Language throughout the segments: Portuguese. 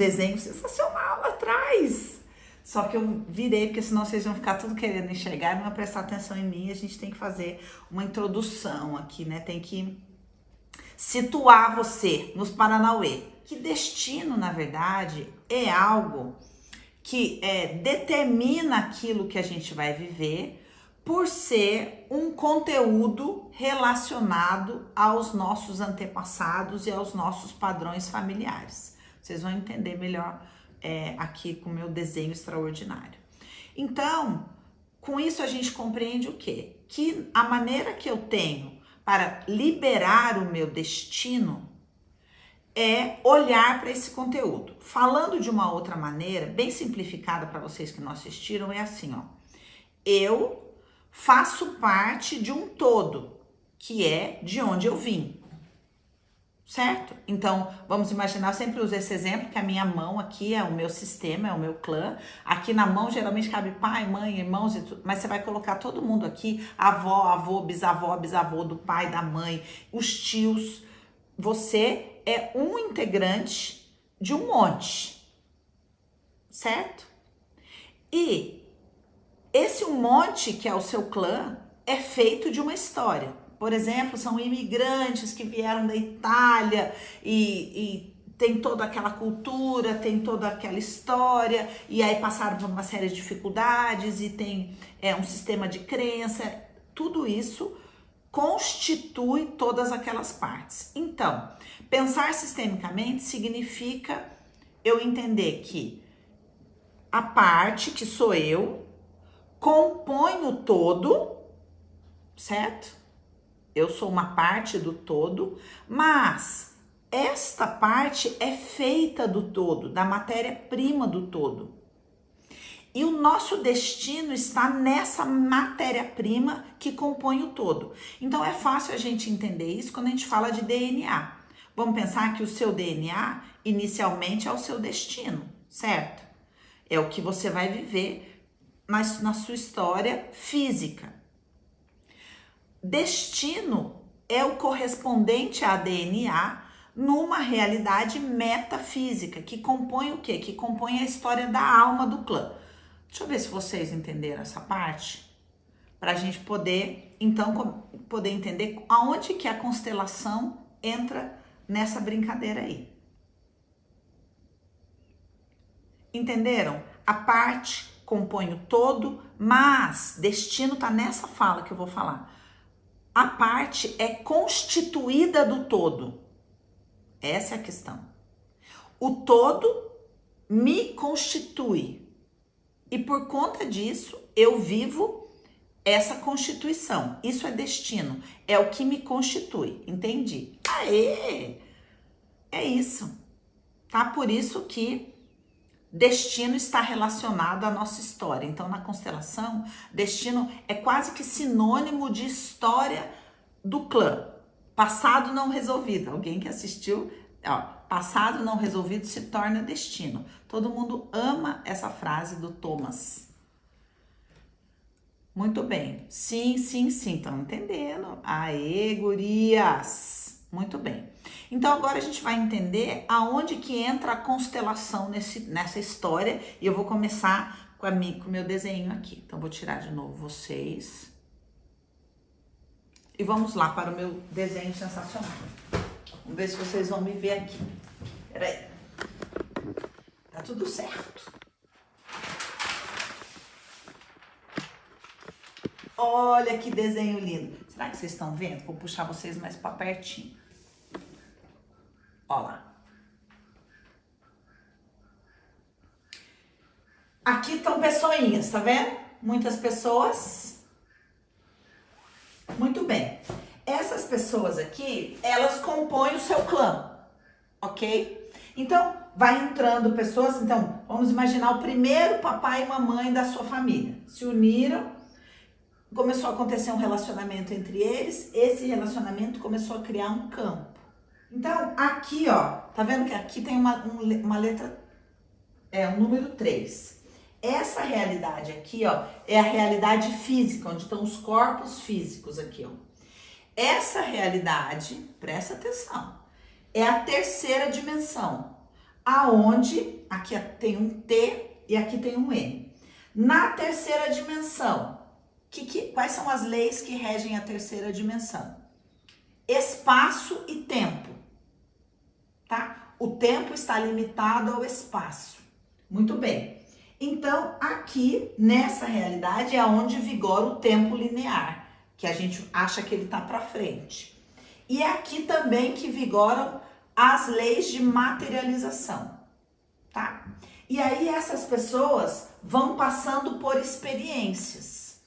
desenho sensacional lá atrás. Só que eu virei, porque senão vocês vão ficar tudo querendo enxergar, não vai prestar atenção em mim. A gente tem que fazer uma introdução aqui, né? Tem que situar você nos Paranauê. Que destino, na verdade, é algo que determina aquilo que a gente vai viver por ser um conteúdo relacionado aos nossos antepassados e aos nossos padrões familiares. Vocês vão entender melhor aqui com o meu desenho extraordinário. Então, com isso a gente compreende o quê? Que a maneira que eu tenho para liberar o meu destino é olhar para esse conteúdo. Falando de uma outra maneira, bem simplificada para vocês que não assistiram, é assim, ó. Eu faço parte de um todo, que é de onde eu vim. Certo? Então, vamos imaginar, eu sempre uso esse exemplo, que a minha mão aqui é o meu sistema, é o meu clã. Aqui na mão, geralmente, cabe pai, mãe, irmãos e tudo, mas você vai colocar todo mundo aqui, avó, avô, bisavô do pai, da mãe, os tios. Você é um integrante de um monte, certo? E esse um monte, que é o seu clã, é feito de uma história. Por exemplo, são imigrantes que vieram da Itália e tem toda aquela cultura, tem toda aquela história, e aí passaram por uma série de dificuldades e tem um sistema de crença. Tudo isso constitui todas aquelas partes. Então, pensar sistemicamente significa eu entender que a parte, que sou eu, compõe o todo, certo? Eu sou uma parte do todo, mas esta parte é feita do todo, da matéria-prima do todo. E o nosso destino está nessa matéria-prima que compõe o todo. Então é fácil a gente entender isso quando a gente fala de DNA. Vamos pensar que o seu DNA inicialmente é o seu destino, certo? É o que você vai viver na sua história física. Destino é o correspondente a DNA numa realidade metafísica, que compõe o quê? Que compõe a história da alma do clã. Deixa eu ver se vocês entenderam essa parte, para a gente poder, então, poder entender aonde que a constelação entra nessa brincadeira aí. Entenderam? A parte compõe o todo, mas destino tá nessa fala que eu vou falar. A parte é constituída do todo. Essa é a questão. O todo me constitui. E por conta disso, eu vivo essa constituição. Isso é destino. É o que me constitui. Entendi? Aê! É isso. Tá? Por isso que destino está relacionado à nossa história. Então, na constelação, destino é quase que sinônimo de história do clã. Passado não resolvido. Alguém que assistiu, ó, passado não resolvido se torna destino. Todo mundo ama essa frase do Thomas. Muito bem. Sim, sim, sim. Estão entendendo? Aê, gurias! Muito bem. Então agora a gente vai entender aonde que entra a constelação nessa história. E eu vou começar com o meu desenho aqui. Então vou tirar de novo vocês. E vamos lá para o meu desenho sensacional. Vamos ver se vocês vão me ver aqui. Peraí. Tá tudo certo. Olha que desenho lindo. Será que vocês estão vendo? Vou puxar vocês mais para pertinho. Olha lá. Aqui estão pessoinhas, tá vendo? Muitas pessoas. Muito bem. Essas pessoas aqui, elas compõem o seu clã, ok? Então, vai entrando pessoas. Então, vamos imaginar o primeiro papai e mamãe da sua família. Se uniram, começou a acontecer um relacionamento entre eles. Esse relacionamento começou a criar um campo. Então, aqui, ó, tá vendo que aqui tem uma letra, o número 3. Essa realidade aqui, ó, é a realidade física, onde estão os corpos físicos aqui, ó. Essa realidade, presta atenção, é a terceira dimensão. aonde aqui tem um T e aqui tem um N. Na terceira dimensão, quais são as leis que regem a terceira dimensão? Espaço e tempo, tá? O tempo está limitado ao espaço. Muito bem. Então, aqui, nessa realidade, é onde vigora o tempo linear, que a gente acha que ele está para frente. E é aqui também que vigoram as leis de materialização, tá? E aí essas pessoas vão passando por experiências.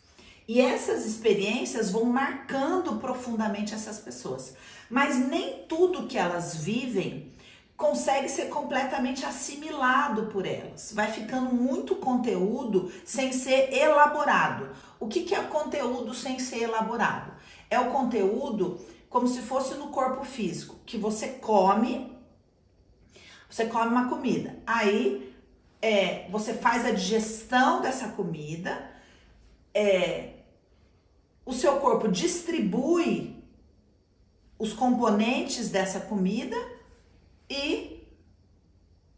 E essas experiências vão marcando profundamente essas pessoas. Mas nem tudo que elas vivem consegue ser completamente assimilado por elas. Vai ficando muito conteúdo sem ser elaborado. O que é conteúdo sem ser elaborado? É o conteúdo como se fosse no corpo físico, que você come uma comida. Aí você faz a digestão dessa comida, o seu corpo distribui os componentes dessa comida e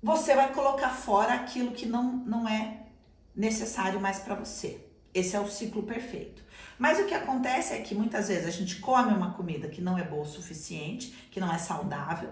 você vai colocar fora aquilo que não é necessário mais para você. Esse é o ciclo perfeito. Mas o que acontece é que muitas vezes a gente come uma comida que não é boa o suficiente, que não é saudável,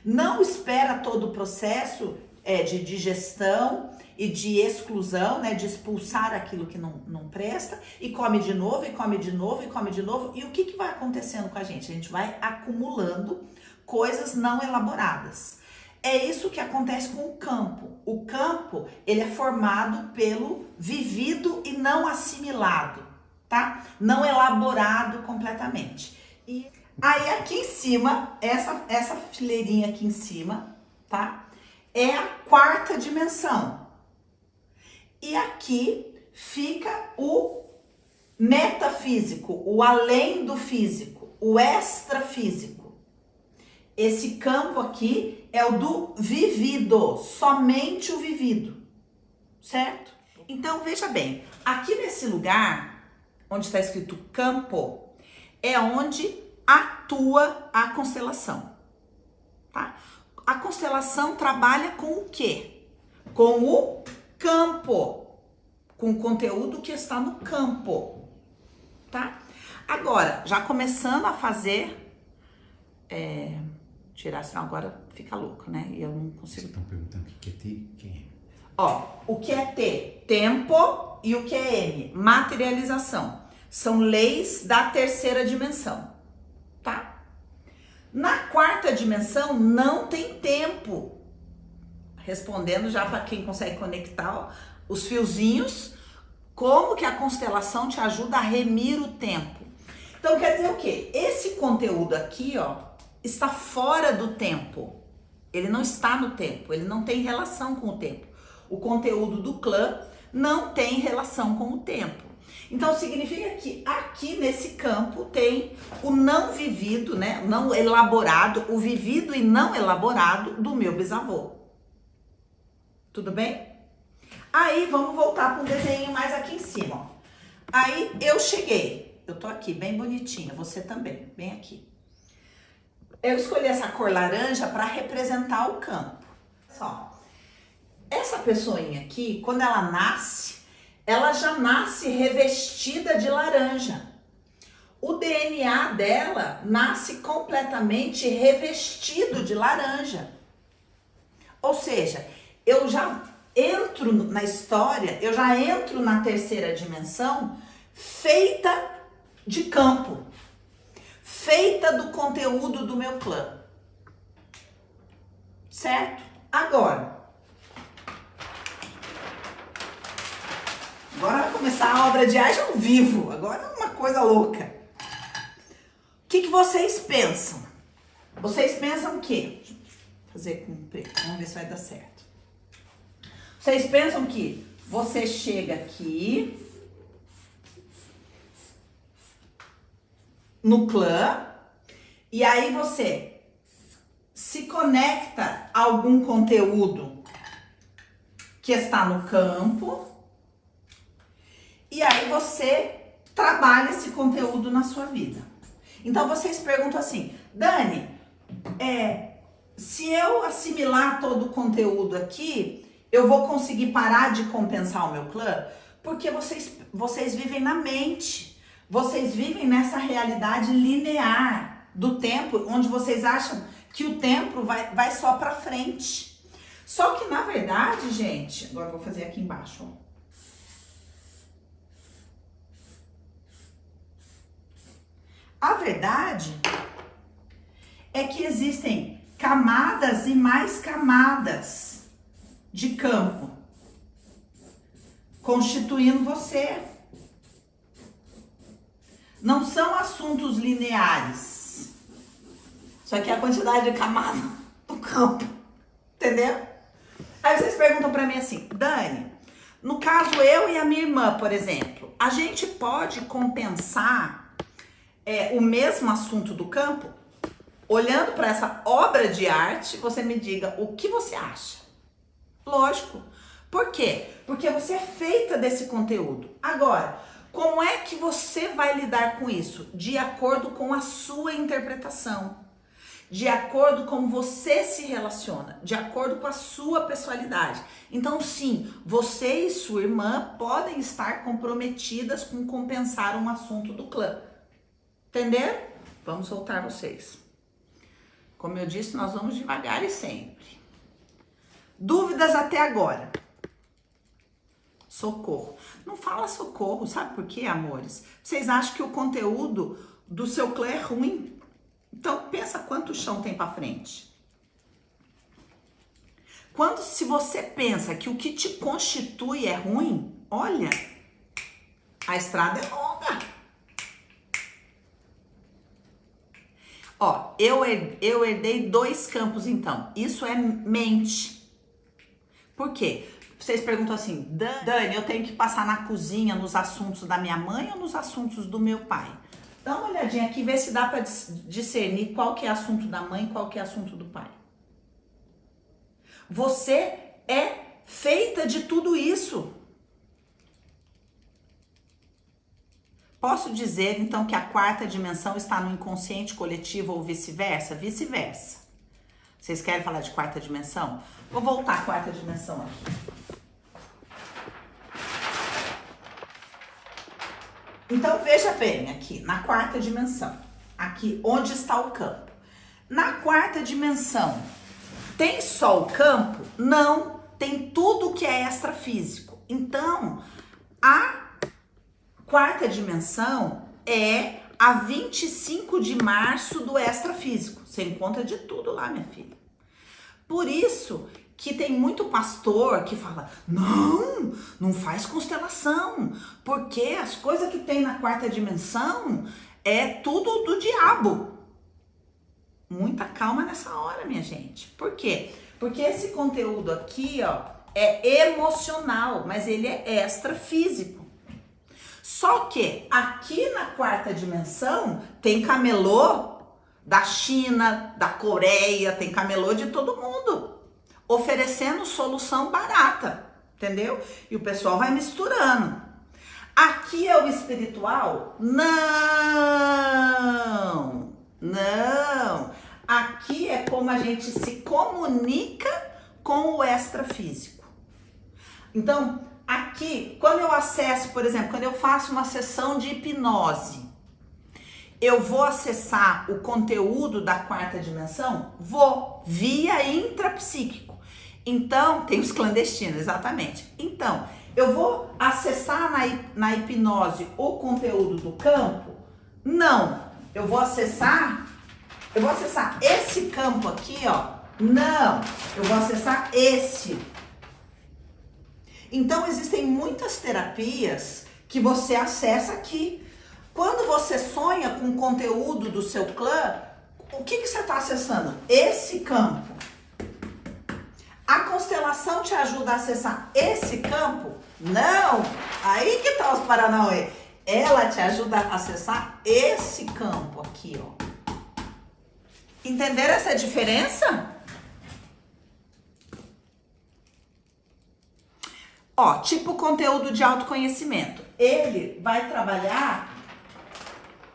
não espera todo o processo de digestão e de exclusão, né, de expulsar aquilo que não presta, e come de novo, e come de novo, e come de novo. E o que vai acontecendo com a gente? A gente vai acumulando coisas não elaboradas. É isso que acontece com o campo. O campo, ele é formado pelo vivido e não assimilado, tá? Não elaborado completamente. E aí aqui em cima, essa fileirinha aqui em cima, tá? É a quarta dimensão. E aqui fica o metafísico, o além do físico, o extrafísico. Esse campo aqui é o do vivido, somente o vivido, certo? Então, veja bem, aqui nesse lugar, onde está escrito campo, é onde atua a constelação, tá? A constelação trabalha com o quê? Com o campo, com o conteúdo que está no campo, tá? Agora, já começando a fazer... tirar, senão agora fica louco, né? E eu não consigo... Vocês estão perguntando o que é T e quem é? Ó, o que é T? Tempo. E o que é M? Materialização. São leis da terceira dimensão, tá? Na quarta dimensão não tem tempo. Respondendo já para quem consegue conectar, ó, os fiozinhos, como que a constelação te ajuda a remir o tempo. Então quer dizer o quê? Esse conteúdo aqui, ó, está fora do tempo. Ele não está no tempo, ele não tem relação com o tempo. O conteúdo do clã não tem relação com o tempo. Então significa que aqui nesse campo tem o não vivido, né, não elaborado, o vivido e não elaborado do meu bisavô. Tudo bem? Aí vamos voltar para um desenho mais aqui em cima, ó. Aí eu cheguei, eu tô aqui bem bonitinha, você também, bem aqui. Eu escolhi essa cor laranja para representar o campo. Só, essa pessoinha aqui, quando ela nasce, ela já nasce revestida de laranja. O DNA dela nasce completamente revestido de laranja. Ou seja, eu já entro na história, eu já entro na terceira dimensão feita de campo, feita do conteúdo do meu clã, certo? Agora vai começar a obra de arte ao vivo, agora é uma coisa louca. O que vocês pensam? Vocês pensam o quê? Deixa eu fazer com preto, vamos ver se vai dar certo. Vocês pensam que você chega aqui no clã e aí você se conecta a algum conteúdo que está no campo e aí você trabalha esse conteúdo na sua vida. Então vocês perguntam assim, Dani, se eu assimilar todo o conteúdo aqui, eu vou conseguir parar de compensar o meu clã? Porque vocês vivem na mente. Vocês vivem nessa realidade linear do tempo, onde vocês acham que o tempo vai só para frente. Só que, na verdade, gente, agora eu vou fazer aqui embaixo, ó. A verdade é que existem camadas e mais camadas de campo constituindo você. Não são assuntos lineares. Isso aqui é a quantidade de camada do campo. Entendeu? Aí vocês perguntam pra mim assim, Dani, no caso eu e a minha irmã, por exemplo, a gente pode compensar o mesmo assunto do campo? Olhando para essa obra de arte, você me diga o que você acha. Lógico. Por quê? Porque você é feita desse conteúdo. Agora, como é que você vai lidar com isso? De acordo com a sua interpretação. De acordo com como você se relaciona. De acordo com a sua pessoalidade. Então, sim, você e sua irmã podem estar comprometidas com compensar um assunto do clã. Entenderam? Vamos soltar vocês. Como eu disse, nós vamos devagar e sempre. Dúvidas até agora? Socorro. Não fala socorro, sabe por quê, amores? Vocês acham que o conteúdo do seu clã é ruim? Então pensa quanto chão tem para frente. Se você pensa que o que te constitui é ruim, olha, a estrada é longa. Ó, eu herdei 2 campos, então. Isso é mente. Por quê? Vocês perguntam assim, Dani, eu tenho que passar na cozinha nos assuntos da minha mãe ou nos assuntos do meu pai? Dá uma olhadinha aqui, vê se dá para discernir qual que é assunto da mãe e qual que é assunto do pai. Você é feita de tudo isso. Posso dizer, então, que a 4ª dimensão está no inconsciente coletivo ou vice-versa? Vice-versa. Vocês querem falar de 4ª dimensão? Vou voltar à 4ª dimensão aqui. Então, veja bem aqui, na 4ª dimensão. Aqui, onde está o campo. Na 4ª dimensão, tem só o campo? Não, tem tudo que é extrafísico. Então, a 4ª dimensão é a 25 de março do extrafísico. Você encontra de tudo lá, minha filha. Por isso que tem muito pastor que fala, não faz constelação, porque as coisas que tem na 4ª dimensão é tudo do diabo. Muita calma nessa hora, minha gente. Por quê? Porque esse conteúdo aqui, ó, é emocional, mas ele é extrafísico. Só que aqui na 4ª dimensão tem camelô da China, da Coreia, tem camelô de todo mundo, oferecendo solução barata, entendeu? E o pessoal vai misturando. Aqui é o espiritual? Não. Aqui é como a gente se comunica com o extrafísico. Então, aqui, quando eu acesso, por exemplo, quando eu faço uma sessão de hipnose, eu vou acessar o conteúdo da 4ª dimensão? Vou, via intrapsíquico. Então, tem os clandestinos, exatamente. Então, eu vou acessar na hipnose o conteúdo do campo? Não. Eu vou acessar esse campo aqui, ó. Não. Eu vou acessar esse. Então, existem muitas terapias que você acessa aqui. Quando você sonha com o conteúdo do seu clã, o que você está acessando? Esse campo. A constelação te ajuda a acessar esse campo? Não! Aí que tá os paranauê. Ela te ajuda a acessar esse campo aqui, ó. Entenderam essa diferença? Ó, tipo conteúdo de autoconhecimento. Ele vai trabalhar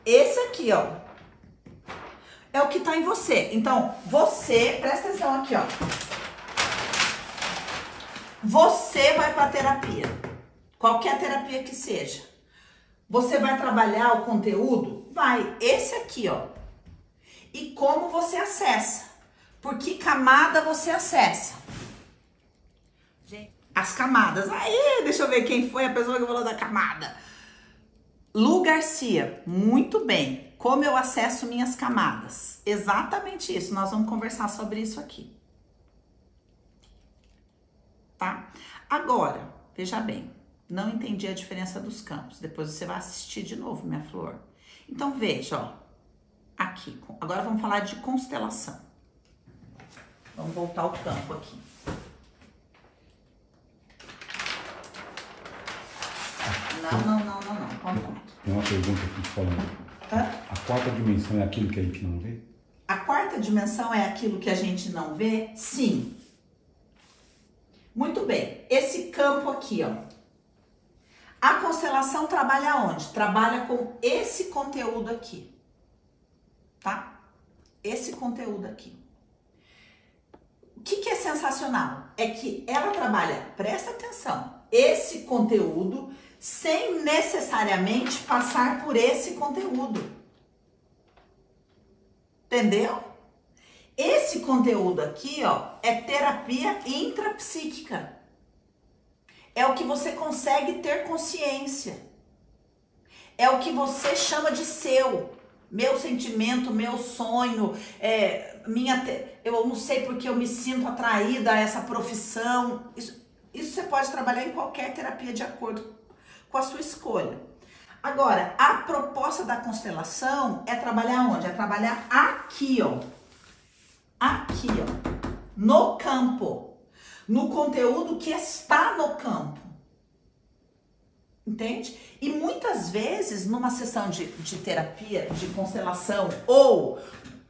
esse aqui, ó. é o que tá em você. Então, você, presta atenção aqui, ó. Você vai pra terapia. Qualquer terapia que seja. Você vai trabalhar o conteúdo? Vai. Esse aqui, ó. E como você acessa? Por que camada você acessa? Gente, as camadas. Aí, deixa eu ver quem foi a pessoa que falou da camada. Lu Garcia, muito bem. Como eu acesso minhas camadas? Exatamente isso. Nós vamos conversar sobre isso aqui. Tá? Agora, veja bem. Não entendi a diferença dos campos. Depois você vai assistir de novo, minha flor. Então, veja, ó. Aqui. Agora vamos falar de constelação. Vamos voltar o campo aqui. Não. Contrário. Tem uma pergunta aqui falando. A quarta dimensão é aquilo que a gente não vê? A quarta dimensão é aquilo que a gente não vê? Sim. Muito bem. Esse campo aqui, ó. A constelação trabalha onde? Trabalha com esse conteúdo aqui. Tá? Esse conteúdo aqui. O que é sensacional? É que ela trabalha, presta atenção, esse conteúdo sem necessariamente passar por esse conteúdo. Entendeu? Esse conteúdo aqui, ó, é terapia intrapsíquica. É o que você consegue ter consciência. É o que você chama de seu. Meu sentimento, meu sonho, eu não sei porque eu me sinto atraída a essa profissão. Isso você pode trabalhar em qualquer terapia de acordo com a sua escolha. Agora, a proposta da constelação é trabalhar onde? É trabalhar aqui, ó. Aqui, ó. No campo. No conteúdo que está no campo. Entende? E muitas vezes, numa sessão de terapia, de constelação, ou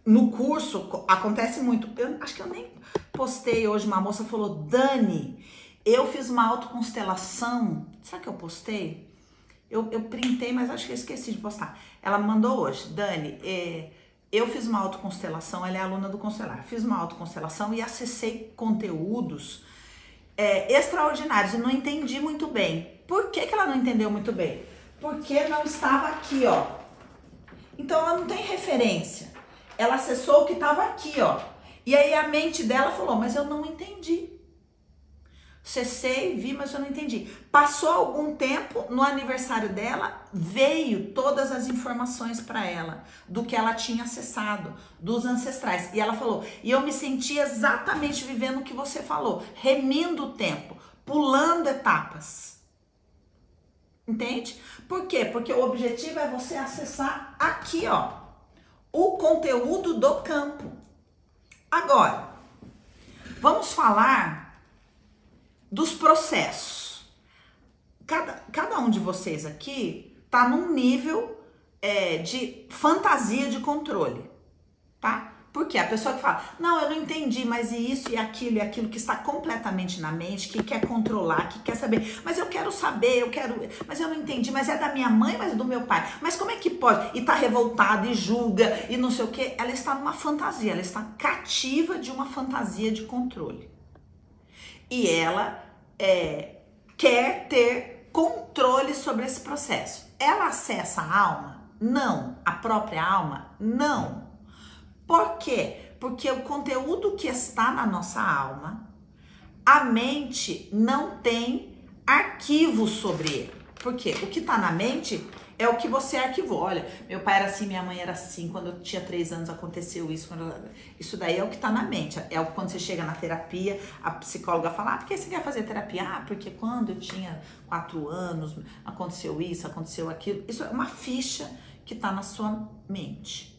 no curso, acontece muito. Eu acho que eu nem postei hoje, uma moça falou, Dani, eu fiz uma autoconstelação. Sabe o que eu postei? Eu printei, mas acho que eu esqueci de postar. Ela me mandou hoje, Dani, eu fiz uma autoconstelação, ela é aluna do Constelar. Fiz uma autoconstelação e acessei conteúdos extraordinários e não entendi muito bem. Por que ela não entendeu muito bem? Porque não estava aqui, ó. Então ela não tem referência. Ela acessou o que estava aqui, ó. E aí a mente dela falou, mas eu não entendi. Acessei, vi, mas eu não entendi. Passou algum tempo, no aniversário dela, veio todas as informações para ela do que ela tinha acessado, dos ancestrais. E ela falou, e eu me senti exatamente vivendo o que você falou, remindo o tempo, pulando etapas. Entende? Por quê? Porque o objetivo é você acessar aqui, ó, o conteúdo do campo. Agora, vamos falar dos processos. Cada um de vocês aqui tá num nível de fantasia de controle, tá? Porque a pessoa que fala, não, eu não entendi, mas isso e aquilo que está completamente na mente, que quer controlar, que quer saber, mas eu quero saber, mas eu não entendi, mas é da minha mãe, mas é do meu pai, mas como é que pode? E tá revoltada e julga e não sei o que, ela está numa fantasia, ela está cativa de uma fantasia de controle. E ela quer ter controle sobre esse processo. Ela acessa a alma? Não. A própria alma? Não. Por quê? Porque o conteúdo que está na nossa alma, a mente não tem arquivo sobre ele. Por quê? O que está na mente é o que você arquivou. Olha, meu pai era assim, minha mãe era assim, quando eu tinha 3 anos aconteceu isso. Isso daí é o que está na mente. Quando você chega na terapia, a psicóloga fala, por que você quer fazer terapia? Porque quando eu tinha 4 anos, aconteceu isso, aconteceu aquilo. Isso é uma ficha que está na sua mente.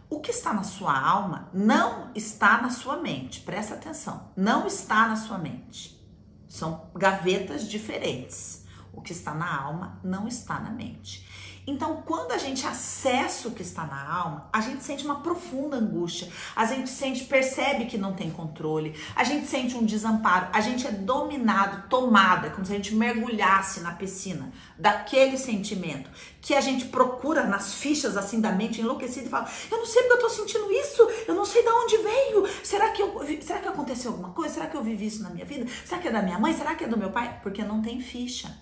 O que está na sua alma não está na sua mente. Presta atenção. Não está na sua mente. São gavetas diferentes. O que está na alma não está na mente. Então, quando a gente acessa o que está na alma, a gente sente uma profunda angústia, a gente percebe que não tem controle, a gente sente um desamparo, a gente é dominado, tomada, como se a gente mergulhasse na piscina daquele sentimento que a gente procura nas fichas assim da mente enlouquecida e fala, eu não sei porque eu tô sentindo isso, eu não sei de onde veio, será que aconteceu alguma coisa? Será que eu vivi isso na minha vida? Será que é da minha mãe? Será que é do meu pai? Porque não tem ficha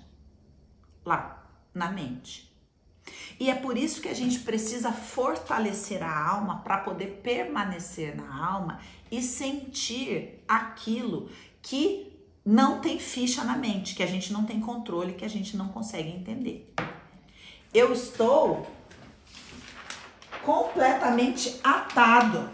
lá na mente. E é por isso que a gente precisa fortalecer a alma para poder permanecer na alma e sentir aquilo que não tem ficha na mente, que a gente não tem controle, que a gente não consegue entender. Eu estou completamente atado.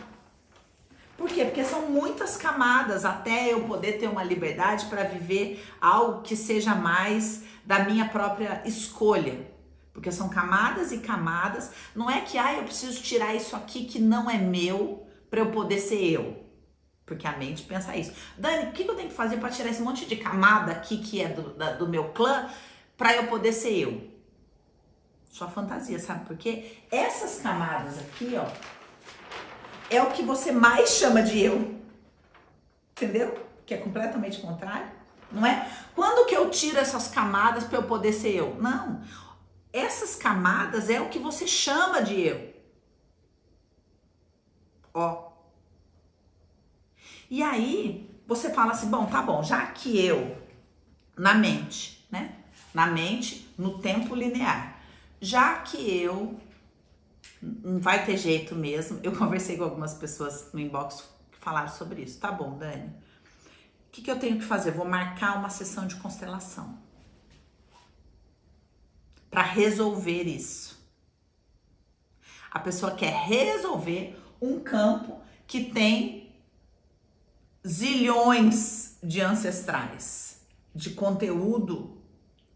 Por quê? Porque são muitas camadas até eu poder ter uma liberdade para viver algo que seja mais da minha própria escolha. Porque são camadas e camadas. Não é que eu preciso tirar isso aqui que não é meu para eu poder ser eu. Porque a mente pensa isso. Dani, o que eu tenho que fazer para tirar esse monte de camada aqui que é do meu clã para eu poder ser eu? Sua fantasia, sabe por quê? Essas camadas aqui, ó, é o que você mais chama de eu. Entendeu? Que é completamente contrário. Não é? Quando que eu tiro essas camadas para eu poder ser eu? Não. Essas camadas é o que você chama de eu. Ó. E aí, você fala assim, bom, tá bom, já que eu, na mente, né? Na mente, no tempo linear. Já que eu, não vai ter jeito mesmo, eu conversei com algumas pessoas no inbox que falaram sobre isso. Tá bom, Dani, o que eu tenho que fazer? Vou marcar uma sessão de constelação para resolver isso. A pessoa quer resolver um campo que tem zilhões de ancestrais, de conteúdo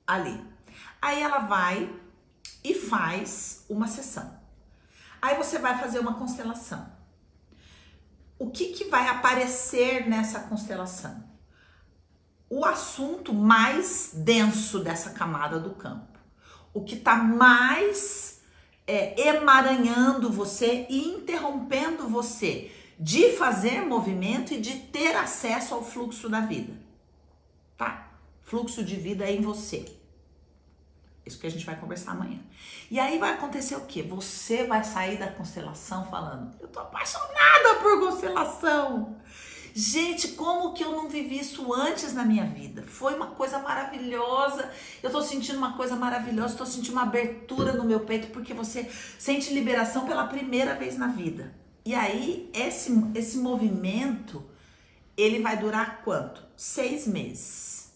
ali. Aí ela vai e faz uma sessão. Aí você vai fazer uma constelação. O que vai aparecer nessa constelação? O assunto mais denso dessa camada do campo. O que está mais emaranhando você e interrompendo você de fazer movimento e de ter acesso ao fluxo da vida. Tá? Fluxo de vida é em você. Isso que a gente vai conversar amanhã. E aí vai acontecer o quê? Você vai sair da constelação falando, eu tô apaixonada por constelação. Gente, como que eu não vivi isso antes na minha vida? Foi uma coisa maravilhosa. Eu tô sentindo uma coisa maravilhosa, tô sentindo uma abertura no meu peito, porque você sente liberação pela primeira vez na vida. E aí, esse movimento, ele vai durar quanto? 6 meses.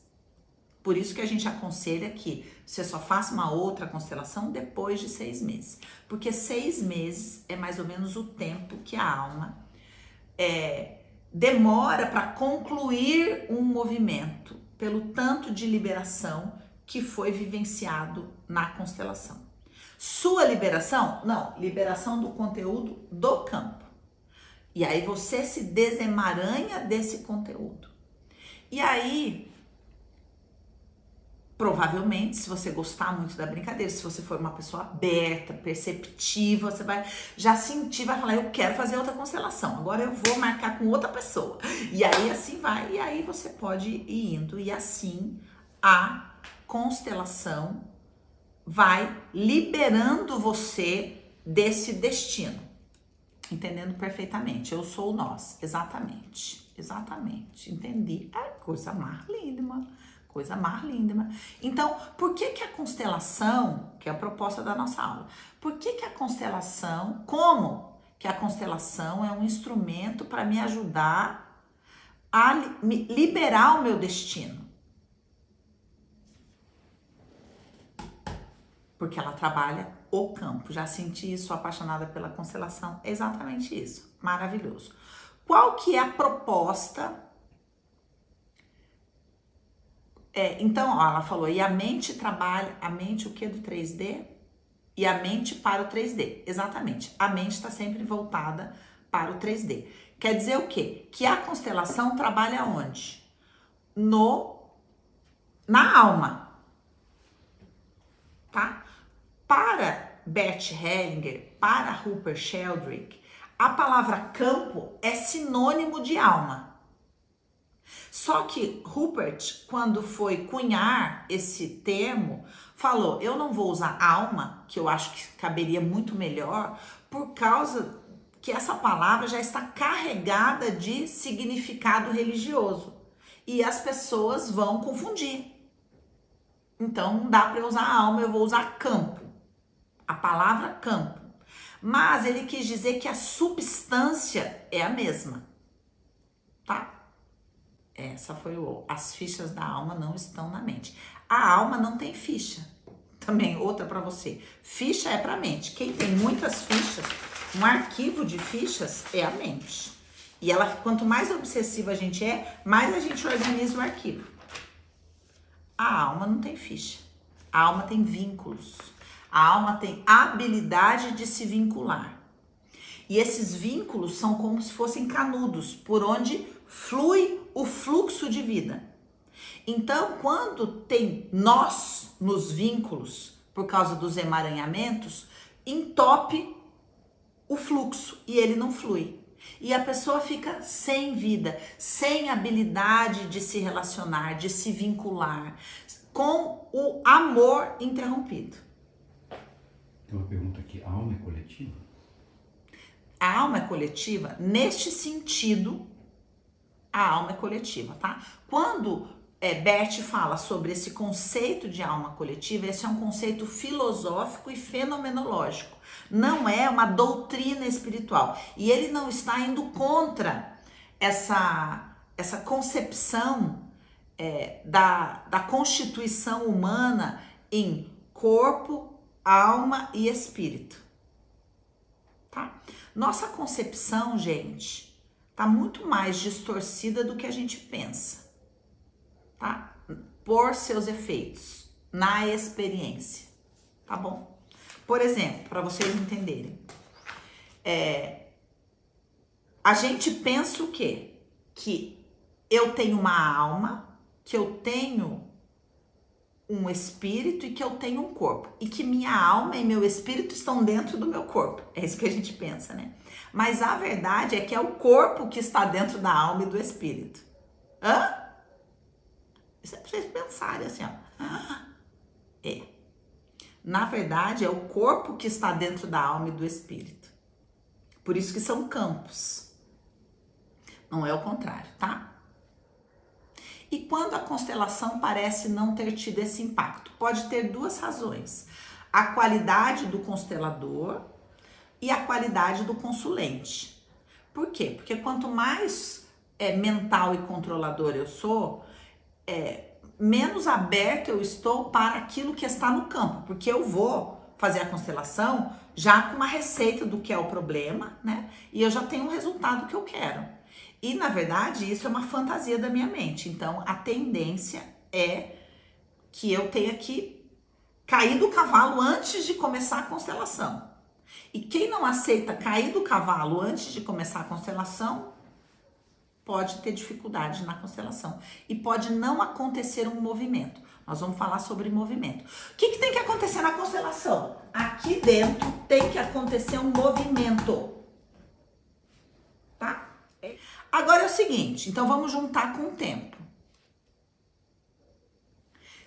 Por isso que a gente aconselha que você só faça uma outra constelação depois de 6 meses. Porque 6 meses é mais ou menos o tempo que a alma demora para concluir um movimento pelo tanto de liberação que foi vivenciado na constelação. Sua liberação? Não, liberação do conteúdo do campo. E aí você se desemaranha desse conteúdo. E aí, provavelmente, se você gostar muito da brincadeira, se você for uma pessoa aberta, perceptiva, você vai já sentir, vai falar, eu quero fazer outra constelação, agora eu vou marcar com outra pessoa. E aí assim vai, e aí você pode ir indo, e assim a constelação vai liberando você desse destino. Entendendo perfeitamente, eu sou o nós, exatamente, entendi, é coisa mais linda, mano. Coisa mais linda. Então, por que a constelação, que é a proposta da nossa aula, por que a constelação, como que a constelação é um instrumento para me ajudar a liberar o meu destino? Porque ela trabalha o campo. Já senti isso, sou apaixonada pela constelação, é exatamente isso, maravilhoso. Qual que é a proposta? Então, ó, ela falou, e a mente trabalha, a mente o que do 3D? E a mente para o 3D, exatamente. A mente está sempre voltada para o 3D. Quer dizer o quê? Que a constelação trabalha onde? Na alma, tá? Para Bert Hellinger, para Rupert Sheldrake, a palavra campo é sinônimo de alma. Só que Rupert, quando foi cunhar esse termo, falou, eu não vou usar alma, que eu acho que caberia muito melhor, por causa que essa palavra já está carregada de significado religioso. E as pessoas vão confundir. Então, não dá para eu usar alma, eu vou usar campo. A palavra campo. Mas ele quis dizer que a substância é a mesma. Tá? Essa foi as fichas da alma não estão na mente. A alma não tem ficha. Também outra para você. Ficha é para mente. Quem tem muitas fichas, um arquivo de fichas é a mente. E ela, quanto mais obsessiva a gente é, mais a gente organiza o arquivo. A alma não tem ficha. A alma tem vínculos. A alma tem habilidade de se vincular. E esses vínculos são como se fossem canudos, por onde flui o fluxo de vida. Então, quando tem nós nos vínculos, por causa dos emaranhamentos, entope o fluxo e ele não flui. E a pessoa fica sem vida, sem habilidade de se relacionar, de se vincular, com o amor interrompido. Tem uma pergunta aqui, a alma é coletiva? A alma é coletiva? Neste sentido, a alma é coletiva, tá? Quando Bert fala sobre esse conceito de alma coletiva, esse é um conceito filosófico e fenomenológico. Não é uma doutrina espiritual. E ele não está indo contra essa concepção da constituição humana em corpo, alma e espírito. Tá? Nossa concepção, gente, tá muito mais distorcida do que a gente pensa. Tá? Por seus efeitos na experiência, tá bom? Por exemplo, para vocês entenderem, a gente pensa o quê? Que eu tenho uma alma, que eu tenho um espírito e que eu tenho um corpo. E que minha alma e meu espírito estão dentro do meu corpo. É isso que a gente pensa, né? Mas a verdade é que é o corpo que está dentro da alma e do espírito. Hã? Isso é pra vocês pensarem assim, ó. Na verdade, é o corpo que está dentro da alma e do espírito. Por isso que são campos. Não é o contrário, tá? E quando a constelação parece não ter tido esse impacto? Pode ter duas razões. A qualidade do constelador e a qualidade do consulente. Por quê? Porque quanto mais mental e controlador eu sou, menos aberto eu estou para aquilo que está no campo, porque eu vou fazer a constelação já com uma receita do que é o problema, né? E eu já tenho um resultado que eu quero. E, na verdade, isso é uma fantasia da minha mente. Então, a tendência é que eu tenha que cair do cavalo antes de começar a constelação. E quem não aceita cair do cavalo antes de começar a constelação, pode ter dificuldade na constelação. E pode não acontecer um movimento. Nós vamos falar sobre movimento. O que tem que acontecer na constelação? Aqui dentro tem que acontecer um movimento. Tá? Agora é o seguinte, então vamos juntar com o tempo.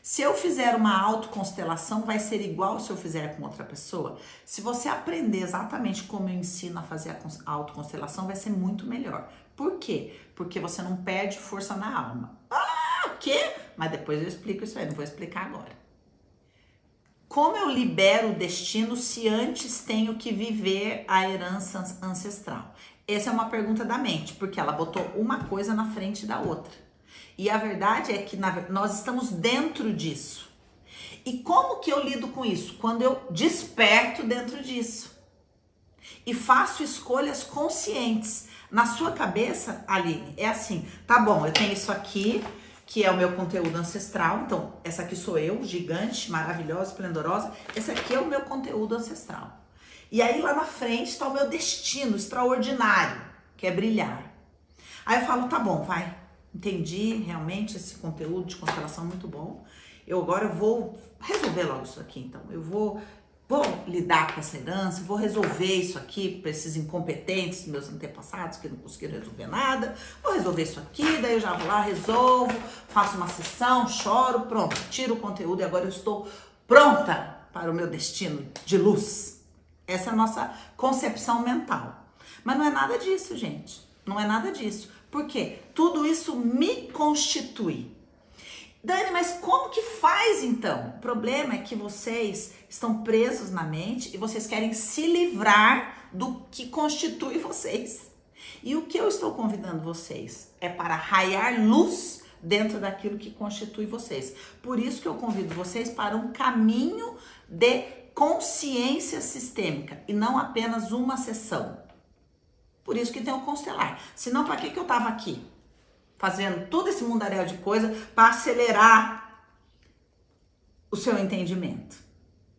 Se eu fizer uma autoconstelação, vai ser igual se eu fizer com outra pessoa? Se você aprender exatamente como eu ensino a fazer a autoconstelação, vai ser muito melhor. Por quê? Porque você não perde força na alma. Ah, o quê? Mas depois eu explico isso aí, não vou explicar agora. Como eu libero o destino se antes tenho que viver a herança ancestral? Essa é uma pergunta da mente, porque ela botou uma coisa na frente da outra. E a verdade é que nós estamos dentro disso. E como que eu lido com isso? Quando eu desperto dentro disso. E faço escolhas conscientes. Na sua cabeça, Aline, é assim, tá bom, eu tenho isso aqui, que é o meu conteúdo ancestral. Então, essa aqui sou eu, gigante, maravilhosa, esplendorosa. Esse aqui é o meu conteúdo ancestral. E aí lá na frente está o meu destino extraordinário, que é brilhar. Aí eu falo, tá bom, vai. Entendi realmente esse conteúdo de constelação muito bom. Agora eu vou resolver logo isso aqui, então. Eu vou vou lidar com essa herança, vou resolver isso aqui para esses incompetentes, meus antepassados que não conseguiram resolver nada, vou resolver isso aqui, daí eu já vou lá, resolvo, faço uma sessão, choro, pronto, tiro o conteúdo e agora eu estou pronta para o meu destino de luz. Essa é a nossa concepção mental. Mas não é nada disso, gente. Não é nada disso. Por quê? Tudo isso me constitui. Dani, mas como que faz então? O problema é que vocês estão presos na mente e vocês querem se livrar do que constitui vocês. E o que eu estou convidando vocês é para raiar luz dentro daquilo que constitui vocês. Por isso que eu convido vocês para um caminho de consciência sistêmica e não apenas uma sessão. Por isso que tem o constelar. Senão, para que eu estava aqui? Fazendo todo esse mundaréu de coisa para acelerar o seu entendimento.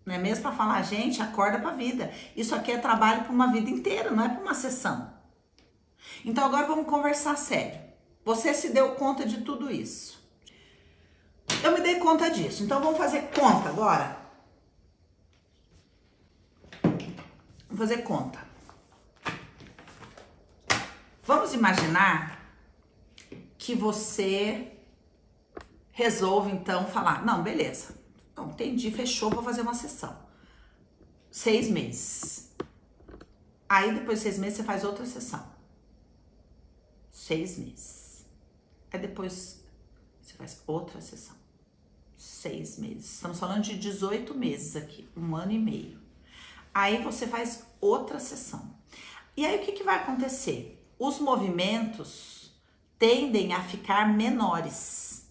Não é mesmo? Para falar, gente, acorda para a vida. Isso aqui é trabalho para uma vida inteira, não é para uma sessão. Então agora vamos conversar sério. Você se deu conta de tudo isso. Eu me dei conta disso. Então vamos fazer conta agora. Vamos fazer conta. Vamos imaginar que você resolve então falar, não, beleza, não, entendi, fechou, vou fazer uma sessão. 6 meses. Aí depois de 6 meses você faz outra sessão. 6 meses. Aí depois você faz outra sessão. 6 meses. Estamos falando de 18 meses aqui, 1 ano e meio. Aí você faz outra sessão. E aí o que vai acontecer? Os movimentos tendem a ficar menores.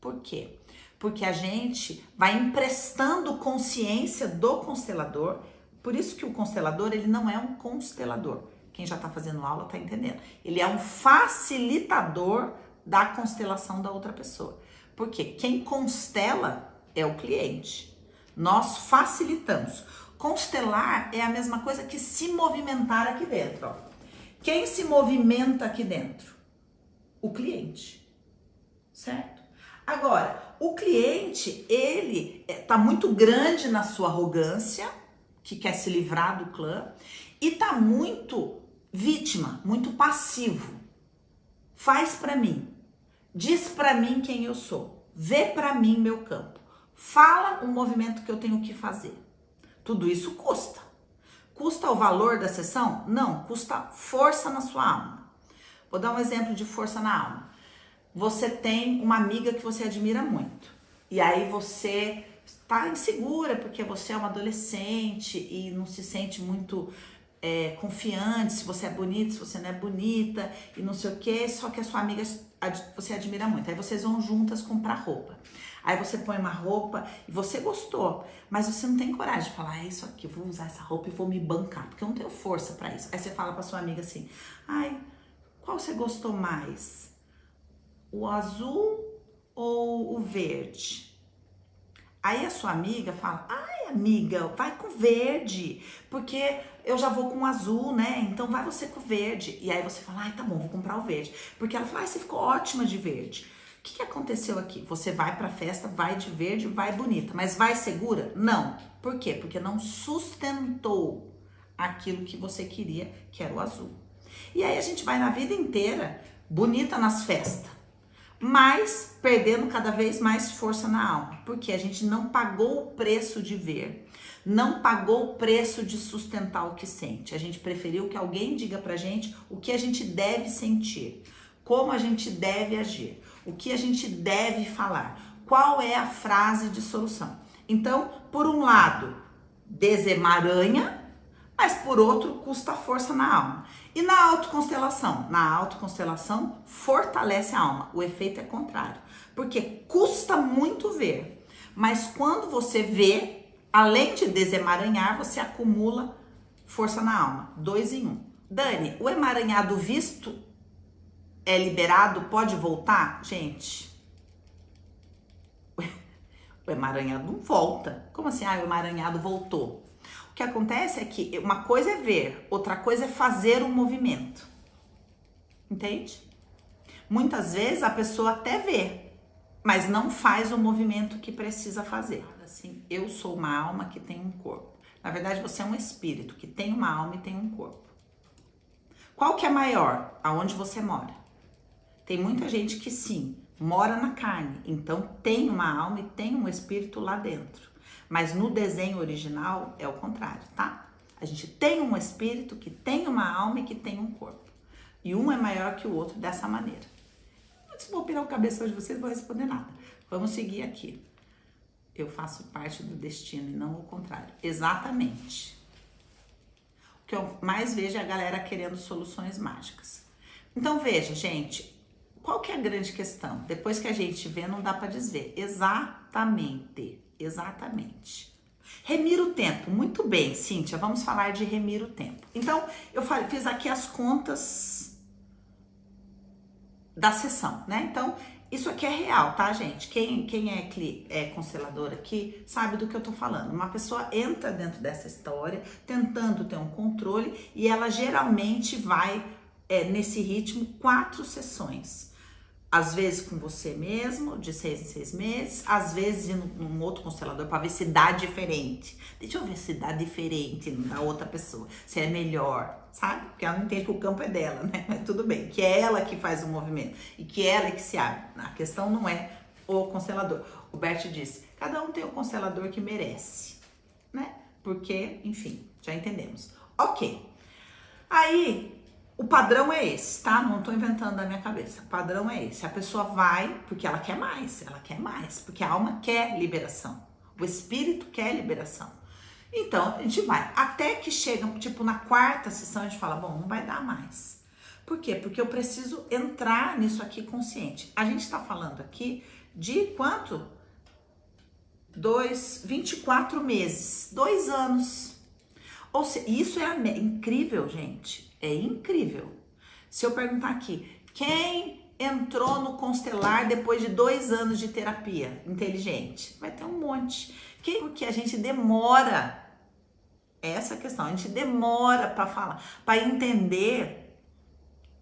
Por quê? Porque a gente vai emprestando consciência do constelador. Por isso que o constelador, ele não é um constelador. Quem já está fazendo aula está entendendo. Ele é um facilitador da constelação da outra pessoa. Porque quem constela é o cliente. Nós facilitamos. Constelar é a mesma coisa que se movimentar aqui dentro, ó. Quem se movimenta aqui dentro? O cliente, certo? Agora, o cliente, ele tá muito grande na sua arrogância, que quer se livrar do clã, e tá muito vítima, muito passivo. Faz pra mim, diz pra mim quem eu sou, vê pra mim meu campo, fala o movimento que eu tenho que fazer. Tudo isso custa. Custa o valor da sessão? Não, custa força na sua alma. Vou dar um exemplo de força na alma. Você tem uma amiga que você admira muito. E aí você está insegura porque você é uma adolescente e não se sente muito confiante se você é bonita, se você não é bonita e não sei o que. Só que a sua amiga você admira muito. Aí vocês vão juntas comprar roupa. Aí você põe uma roupa e você gostou, mas você não tem coragem de falar, é isso aqui, eu vou usar essa roupa e vou me bancar, porque eu não tenho força pra isso. Aí você fala pra sua amiga assim, ai, qual você gostou mais? O azul ou o verde? Aí a sua amiga fala, ai amiga, vai com verde, porque eu já vou com o azul, né? Então vai você com o verde. E aí você fala, ai tá bom, vou comprar o verde. Porque ela fala, ai, você ficou ótima de verde. O que aconteceu aqui? Você vai pra festa, vai de verde, vai bonita, mas vai segura? Não. Por quê? Porque não sustentou aquilo que você queria, que era o azul. E aí a gente vai na vida inteira, bonita nas festas, mas perdendo cada vez mais força na alma, porque a gente não pagou o preço de ver, não pagou o preço de sustentar o que sente. A gente preferiu que alguém diga pra gente o que a gente deve sentir, como a gente deve agir, o que a gente deve falar, qual é a frase de solução. Então, por um lado, desemaranha, mas por outro, custa força na alma. E na autoconstelação? Na autoconstelação, fortalece a alma. O efeito é contrário, porque custa muito ver, mas quando você vê, além de desemaranhar, você acumula força na alma. 2 em 1. Dani, o emaranhado visto é liberado, pode voltar? Gente, o emaranhado não volta. Como assim? Ah, o emaranhado voltou. O que acontece é que uma coisa é ver, outra coisa é fazer um movimento. Entende? Muitas vezes a pessoa até vê, mas não faz o movimento que precisa fazer. assim, eu sou uma alma que tem um corpo. Na verdade, você é um espírito que tem uma alma e tem um corpo. Qual que é maior? Aonde você mora. Tem muita gente que sim, mora na carne, então tem uma alma e tem um espírito lá dentro. Mas no desenho original é o contrário, tá? A gente tem um espírito que tem uma alma e que tem um corpo. E um é maior que o outro dessa maneira. Se vou pirar o cabeção de vocês, não vou responder nada. Vamos seguir aqui. Eu faço parte do destino e não o contrário. Exatamente. O que eu mais vejo é a galera querendo soluções mágicas. Então veja, gente, qual que é a grande questão? Depois que a gente vê, não dá para desver. Exatamente, exatamente. Remir o tempo, muito bem, Cíntia, vamos falar de remir o tempo. Então, eu fiz aqui as contas da sessão, né? Então, isso aqui é real, tá, gente? Quem é constelador aqui sabe do que eu tô falando. Uma pessoa entra dentro dessa história tentando ter um controle e ela geralmente vai nesse ritmo 4 sessões. Às vezes com você mesmo, de 6 em 6 meses, às vezes indo num outro constelador para ver se dá diferente. Deixa eu ver se dá diferente da outra pessoa, se é melhor, sabe? Porque ela não entende que o campo é dela, né? Mas tudo bem, que é ela que faz o movimento e que é ela que se abre. A questão não é o constelador. O Bert disse, cada um tem o constelador que merece, né? Porque, enfim, já entendemos. Ok. Aí, o padrão é esse, tá? Não tô inventando da minha cabeça. O padrão é esse. A pessoa vai porque ela quer mais, porque a alma quer liberação. O espírito quer liberação. Então, a gente vai. Até que chega, tipo, na 4ª sessão, a gente fala, bom, não vai dar mais. Por quê? Porque eu preciso entrar nisso aqui consciente. A gente tá falando aqui de quanto? 24 meses, 2 anos. Ou seja, isso é incrível, gente. É incrível. Se eu perguntar aqui, quem entrou no Constelar depois de 2 anos de terapia inteligente? Vai ter um monte. Porque a gente demora, essa questão, a gente demora para falar, para entender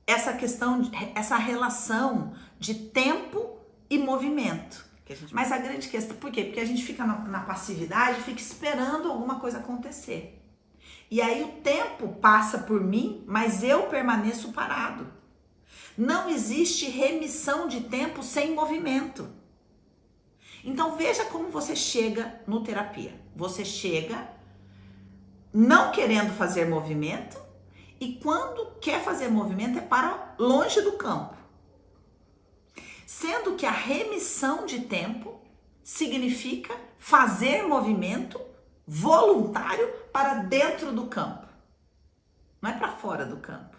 essa questão, essa relação de tempo e movimento. Mas a grande questão, por quê? Porque a gente fica na passividade, fica esperando alguma coisa acontecer. E aí o tempo passa por mim, mas eu permaneço parado. Não existe remissão de tempo sem movimento. Então veja como você chega no terapia. Você chega não querendo fazer movimento e quando quer fazer movimento é para longe do campo. Sendo que a remissão de tempo significa fazer movimento voluntário para dentro do campo. Não é para fora do campo,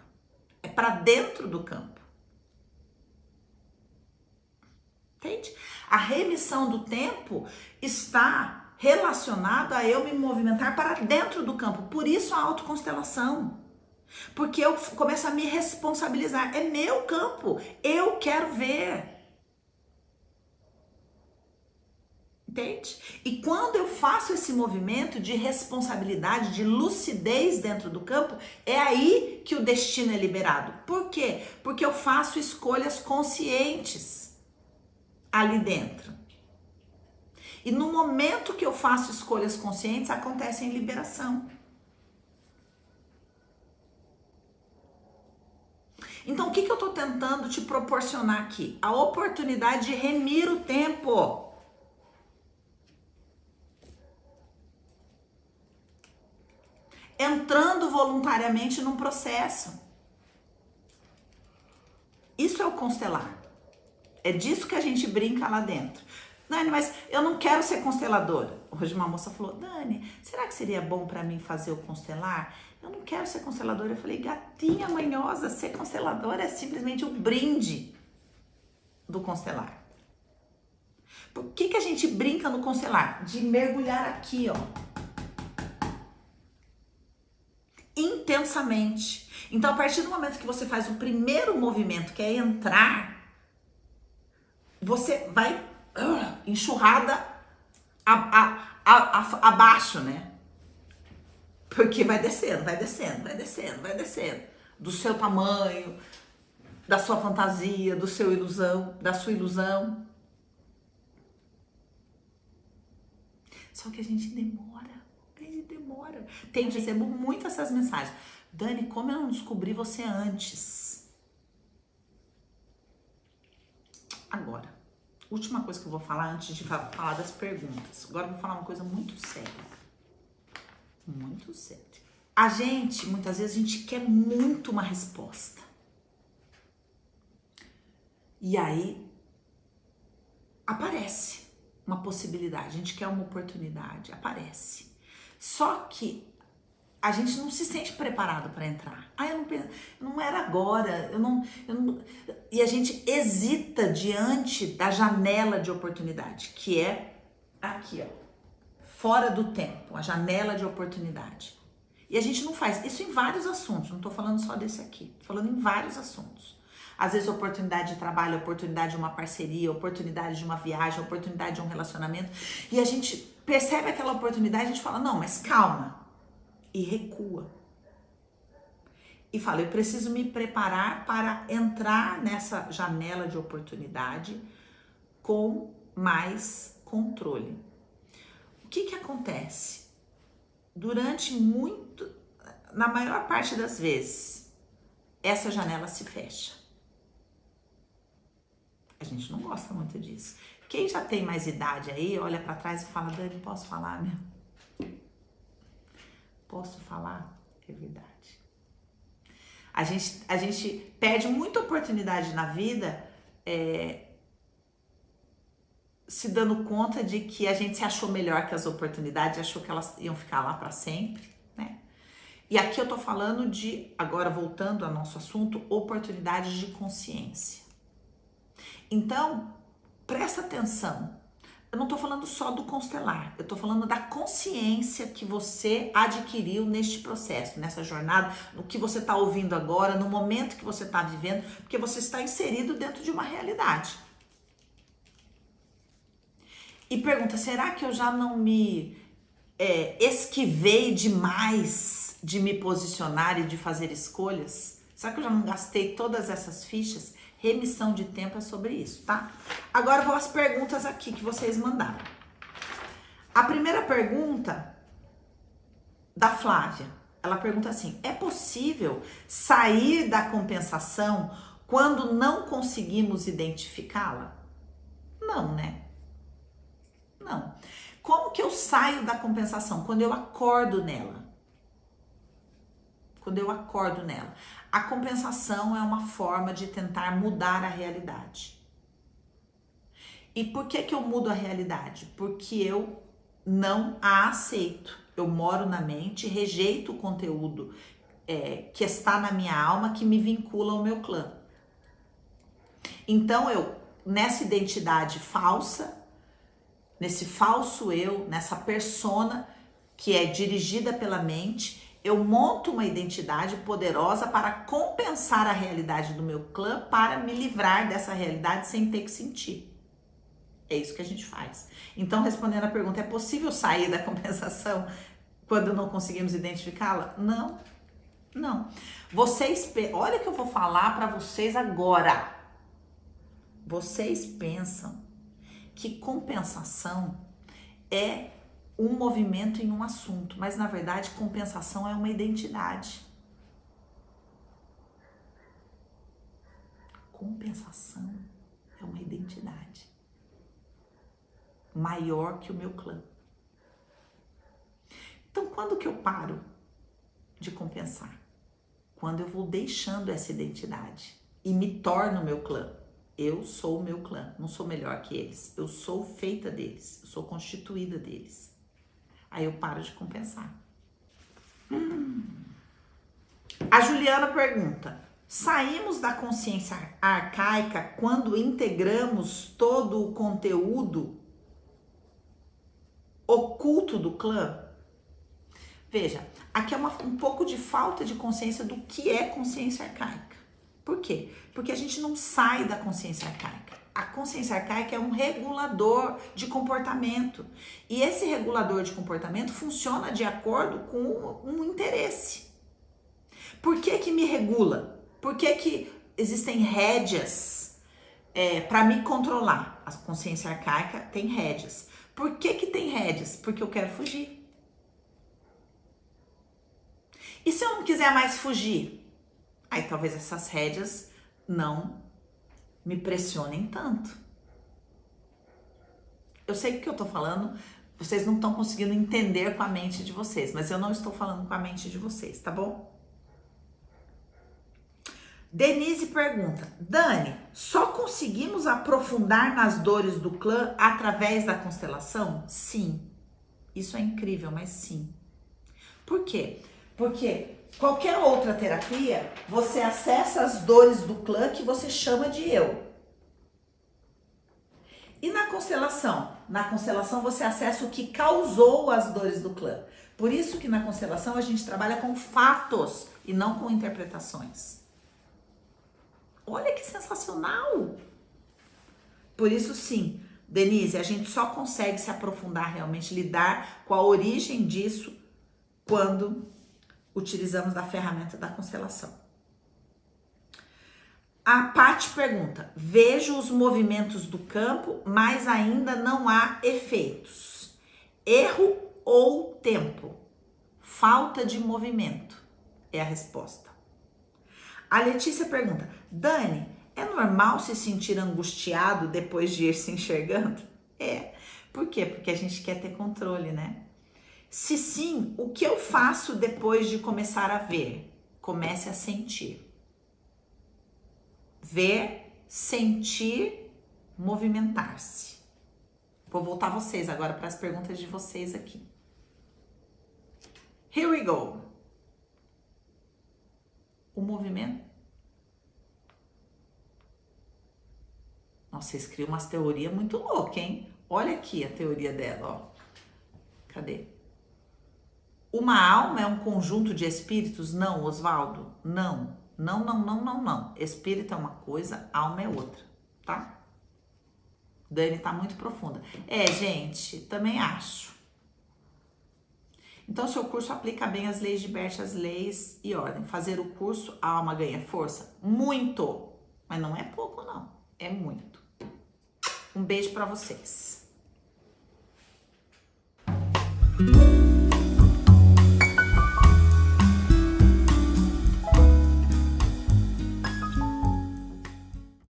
é para dentro do campo. Entende? A remissão do tempo está relacionada a eu me movimentar para dentro do campo. Por isso a autoconstelação. Porque eu começo a me responsabilizar. É meu campo, eu quero ver. Entende? E quando eu faço esse movimento de responsabilidade, de lucidez dentro do campo, é aí que o destino é liberado. Por quê? Porque eu faço escolhas conscientes ali dentro. E no momento que eu faço escolhas conscientes, acontece a liberação. Então, o que eu estou tentando te proporcionar aqui? A oportunidade de remir o tempo. Entrando voluntariamente num processo. Isso é o constelar. É disso que a gente brinca lá dentro. Dani, mas eu não quero ser consteladora. Hoje uma moça falou, Dani, será que seria bom para mim fazer o constelar? Eu não quero ser consteladora. Eu falei, gatinha manhosa, ser consteladora é simplesmente um brinde do constelar. Por que a gente brinca no constelar? De mergulhar aqui, ó. Intensamente. Então, a partir do momento que você faz o primeiro movimento, que é entrar, você vai enxurrada abaixo, né? Porque vai descendo, vai descendo, vai descendo, vai descendo. Do seu tamanho, da sua fantasia, do seu ilusão, da sua ilusão. Só que a gente demora. Recebo muito essas mensagens. Dani, como eu não descobri você antes? Agora, última coisa que eu vou falar antes de falar das perguntas. Agora eu vou falar uma coisa muito séria. Muito séria. Muitas vezes, a gente quer muito uma resposta. E aí, aparece uma possibilidade. A gente quer uma oportunidade, aparece. Só que a gente não se sente preparado para entrar. Não era agora, e a gente hesita diante da janela de oportunidade, que é aqui, ó, fora do tempo, a janela de oportunidade. E a gente não faz isso em vários assuntos, não tô falando só desse aqui, tô falando em vários assuntos. Às vezes oportunidade de trabalho, oportunidade de uma parceria, oportunidade de uma viagem, oportunidade de um relacionamento, e a gente percebe aquela oportunidade e a gente fala, não, mas calma. E recua. E fala, eu preciso me preparar para entrar nessa janela de oportunidade com mais controle. O que acontece? Na maior parte das vezes, essa janela se fecha. A gente não gosta muito disso. Quem já tem mais idade aí, olha para trás e fala, Dani, posso falar, né? Posso falar? É verdade. A gente perde muita oportunidade na vida se dando conta de que a gente se achou melhor que as oportunidades, achou que elas iam ficar lá para sempre, né? E aqui eu tô falando agora voltando ao nosso assunto, oportunidades de consciência. Então, presta atenção. Eu não tô falando só do constelar, eu tô falando da consciência que você adquiriu neste processo, nessa jornada, no que você tá ouvindo agora, no momento que você tá vivendo, porque você está inserido dentro de uma realidade. E pergunta, será que eu já não me esquivei demais de me posicionar e de fazer escolhas? Será que eu já não gastei todas essas fichas? Remissão de tempo é sobre isso, tá? Agora vou às perguntas aqui que vocês mandaram. A primeira pergunta da Flávia, ela pergunta assim, é possível sair da compensação quando não conseguimos identificá-la? Não, né? Não. Como que eu saio da compensação? Quando eu acordo nela. A compensação é uma forma de tentar mudar a realidade. E por que eu mudo a realidade? Porque eu não a aceito. Eu moro na mente, rejeito o conteúdo que está na minha alma, que me vincula ao meu clã. Então nessa identidade falsa, nesse falso eu, nessa persona que é dirigida pela mente, eu monto uma identidade poderosa para compensar a realidade do meu clã, para me livrar dessa realidade sem ter que sentir. É isso que a gente faz. Então, respondendo a pergunta, é possível sair da compensação quando não conseguimos identificá-la? Não, não. Olha o que eu vou falar para vocês agora. Vocês pensam que compensação é um movimento em um assunto, mas na verdade compensação é uma identidade. Compensação é uma identidade maior que o meu clã. Então, quando que eu paro de compensar? Quando eu vou deixando essa identidade e me torno meu clã. Eu sou o meu clã, não sou melhor que eles. Eu sou feita deles, eu sou constituída deles. Aí eu paro de compensar. A Juliana pergunta, saímos da consciência arcaica quando integramos todo o conteúdo oculto do clã? Veja, aqui é um pouco de falta de consciência do que é consciência arcaica. Por quê? Porque a gente não sai da consciência arcaica. A consciência arcaica é um regulador de comportamento. E esse regulador de comportamento funciona de acordo com um interesse. Por que me regula? Por que existem rédeas para me controlar? A consciência arcaica tem rédeas. Por que que tem rédeas? Porque eu quero fugir. E se eu não quiser mais fugir? Aí talvez essas rédeas não me pressionem tanto. Eu sei que o que eu tô falando, vocês não estão conseguindo entender com a mente de vocês, mas eu não estou falando com a mente de vocês, tá bom? Denise pergunta: Dani, só conseguimos aprofundar nas dores do clã através da constelação? Sim. Isso é incrível, mas sim. Por quê? Porque qualquer outra terapia, você acessa as dores do clã que você chama de eu. E na constelação? Na constelação você acessa o que causou as dores do clã. Por isso que na constelação a gente trabalha com fatos e não com interpretações. Olha que sensacional! Por isso sim, Denise, a gente só consegue se aprofundar realmente, lidar com a origem disso quando utilizamos da ferramenta da constelação. A Paty pergunta: vejo os movimentos do campo, mas ainda não há efeitos. Erro ou tempo? Falta de movimento é a resposta. A Letícia pergunta: Dani, é normal se sentir angustiado depois de ir se enxergando? É. Por quê? Porque a gente quer ter controle, né? Se sim, o que eu faço depois de começar a ver? Comece a sentir. Ver, sentir, movimentar-se. Vou voltar vocês agora para as perguntas de vocês aqui. Here we go. O movimento. Nossa, vocês criam umas teorias muito loucas, hein? Olha aqui a teoria dela, ó. Cadê? Uma alma é um conjunto de espíritos? Não, Oswaldo, não. Não. Espírito é uma coisa, alma é outra, tá? Dani tá muito profunda. É, gente, também acho. Então, seu curso aplica bem as leis de Bert, as leis e ordem. Fazer o curso, a alma ganha força? Muito. Mas não é pouco, não. É muito. Um beijo pra vocês.